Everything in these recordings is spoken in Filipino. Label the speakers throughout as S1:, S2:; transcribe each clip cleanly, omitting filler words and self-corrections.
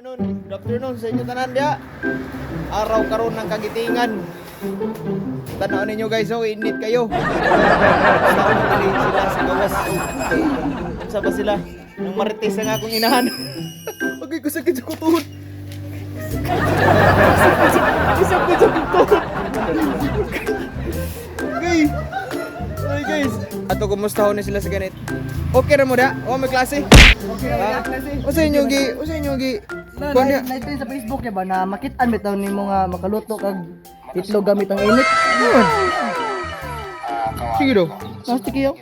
S1: Good afternoon sa inyo tanan dia. Araw karon ng kagitingan. Tanaw ninyo guys, oh, init kayo. Sila sa gawas. Unsa ba sila? Nang marites ang akong inahan. Agay ko sakit sa kutuhod. Sakit sa kutuhod. Okay. Hey guys. Ato kumusta ho ni sila sa ganit? Okay ra mo da? O may klase?
S2: Okay ra klase.
S1: Usa inyo gi
S2: Naito sa Facebook ya ba na makit-an bitaw nimo nga makaluto kag itlog gamit ang init.
S1: Sige do.
S2: Plastic yo.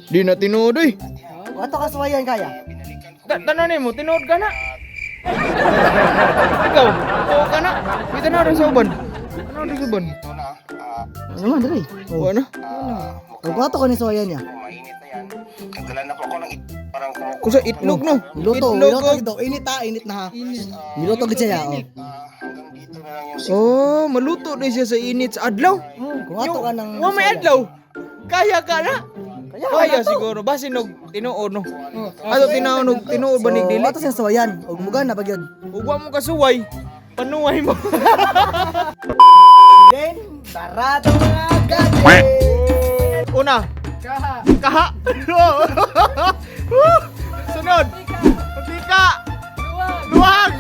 S1: Di na tinuod eh.
S2: Ato kasuwayan kaya.
S1: Tanan mo, tinuod ka na. Ikaw, oo ka na. Kita na rin sa uban. Ano rin sa uban?
S2: Ano man dali?
S1: Oo ano?
S2: Kung ato ka ni suwayan niya.
S1: Kusa itlog no?
S2: Luto,
S1: Itlog
S2: luto gito. Init na ha. Niluto gid siya oh.
S1: Oh, maluto din siya sa init sa adlaw.
S2: Kung ato ka nang
S1: Wa may adlaw. Kaya ka na.
S2: Kaya
S1: Kaya siguro basi nog tinuod no. Ato tinuod ba ning dili?
S2: Ato sa suwayan ug mugan na pagyud.
S1: Ug wa mo kasuway. Panuway mo.
S2: Then barato mga gadget.
S1: Una, kaha. Sunod. Patika. Luwag.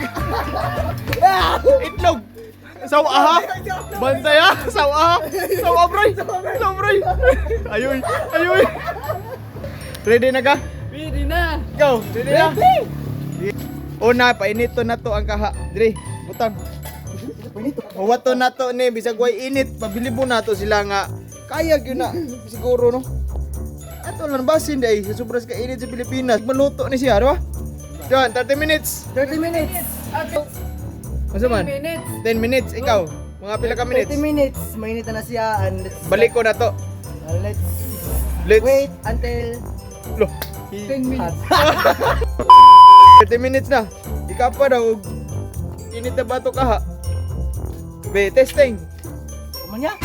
S1: Itlog. Sawa. Bantaya. Sawa. Sawa bro. Sawa bro. Ayoy. Ayoy. Ready na ka?
S2: Ready na.
S1: Go. Ready na? Una, painito na to ang kaha. Dre, butang. Wato na to ni bisag way init, pabilibo na to sila nga kaya gyud na siguro no. Ato lang basin day sa sobras ka init sa Pilipinas. Maluto ni siya, di ba? Diyan, 30 minutes.
S2: 30 minutes.
S1: Asa man? 10 minutes ikaw. Mga pila ka minutes.
S2: 30 minutes. Mainit na siya and
S1: Balik ko na to.
S2: Let's
S1: Let's
S2: wait until
S1: Lo.
S2: 10 minutes.
S1: 30 minutes na. Ika pa daw. Init na ba to kaha? Be, testing.
S2: Kumanya?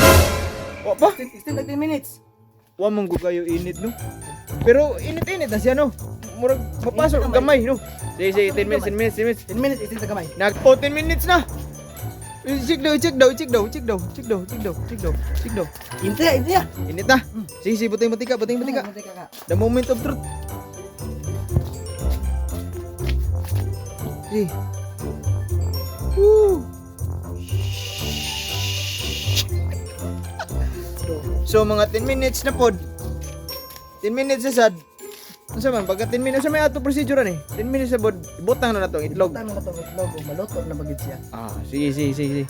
S1: Wa ba?
S2: Still like 10 minutes.
S1: Wa mong kayo init no. Pero init-init na siya no. Murag mapasok ang gamay no. Sige, 10 minutes, 10 minutes, 10 minutes.
S2: 10 minutes, still sa kamay.
S1: Nag 10 minutes na. Check daw.
S2: Intiya.
S1: Init na. Sige, buting matika. The moment of truth. Sige. Woo. So mga 10 minutes na pod. 10 minutes na sad. Ano man, pagka 10 minutes sa may ato procedure ni. 10 minutes na pod, ibutang na natong itlog.
S2: Tama na to itlog, maluto na bagid siya.
S1: Ah, sige.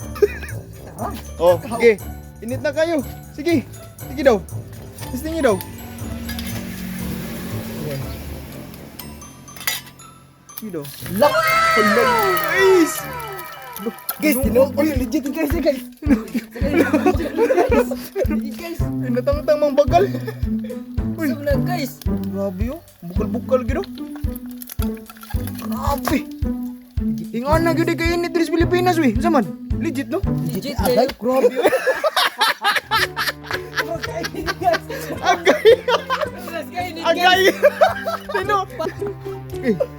S2: Ah,
S1: Oh, sige. Init na kayo. Sige. Sige daw. Testing niyo daw. Sige daw.
S2: lock.
S1: Guys!
S2: Guys, tinuod ko legit guys. Guys.
S1: Natang-tang mang bagal. Uy,
S2: Wala guys.
S1: grabe oh. Bukal-bukal gino. Grabe. Ingon na gyud kay init diri sa Pilipinas we. Unsa man? Legit no?
S2: Legit agay, grabe.
S1: Agay. Agay. Tino.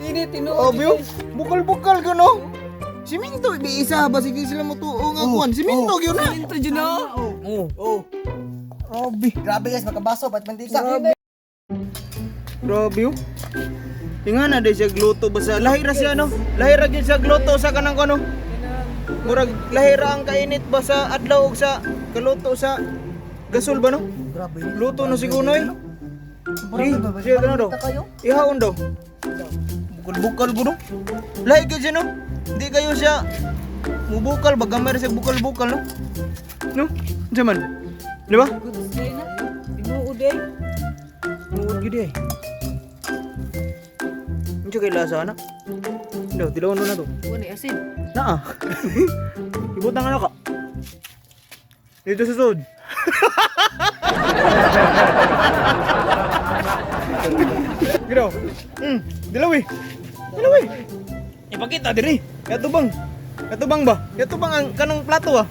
S2: Ini tinuod.
S1: Grabe oh. Bukal-bukal gino. Siminto di isa ba sige sila mo tuong ang kuan. Siminto gyud na.
S2: Ito dyan na. Oh.
S1: Grabe.
S2: Grabe guys, magkabaso, ba't mantika?
S1: Grabe oh. Tinga na day siya gluto basta lahira siya no. Lahira gyud siya gluto sa kanang kono. Murag lahira ang kainit ba sa adlaw ug sa kaluto sa gasol ba no?
S2: Grabe.
S1: Luto no siguro eh. Siya na daw. Ihaon daw. Bukal-bukal gudo. Lahi gyud siya no. Hindi kayo siya mubukal ba gamay siya bukal-bukal no. No? Unsa man? Di ba?
S2: Tinuod eh.
S1: Nuod gyud eh. Unsa kay lasa na? No, tilawon na to.
S2: Wala asin.
S1: Naa. Ibutang ano ka? Dito sa sud. Gino. Dilawi. Ipakita diri. Katubang ba? Katubang ang kanang plato ah.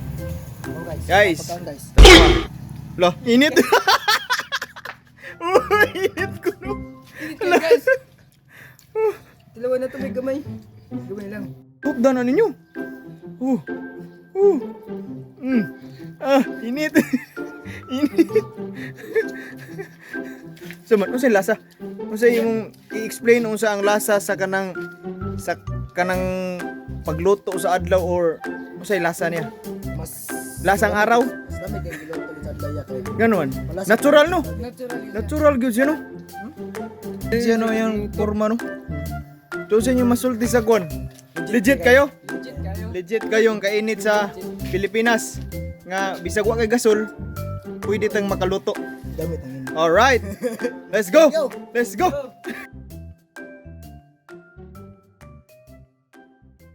S2: Oh
S1: Guys.
S2: guys.
S1: Lah, init. Init ko no.
S2: Init guys. Ilawan na to may gamay. Gamay lang.
S1: Hupdan na ninyo. Init. Init. So man, unsay lasa? Unsay imong i-explain unsa ang lasa sa kanang pagluto sa adlaw or unsay lasa niya?
S2: Mas
S1: Lasang araw?
S2: Mas lamig ang giluto sa daya kay.
S1: Ganon. Natural no?
S2: Natural.
S1: Natural gyud siya no? Siya no yung forma no? So sa inyo masulti sa kwan. Legit kayo?
S2: Legit kayo.
S1: Legit kayong kainit sa Pilipinas. Nga bisag wa kay gasol, pwede tang makaluto.
S2: Gamit ang
S1: Alright. Let's go. Let's go.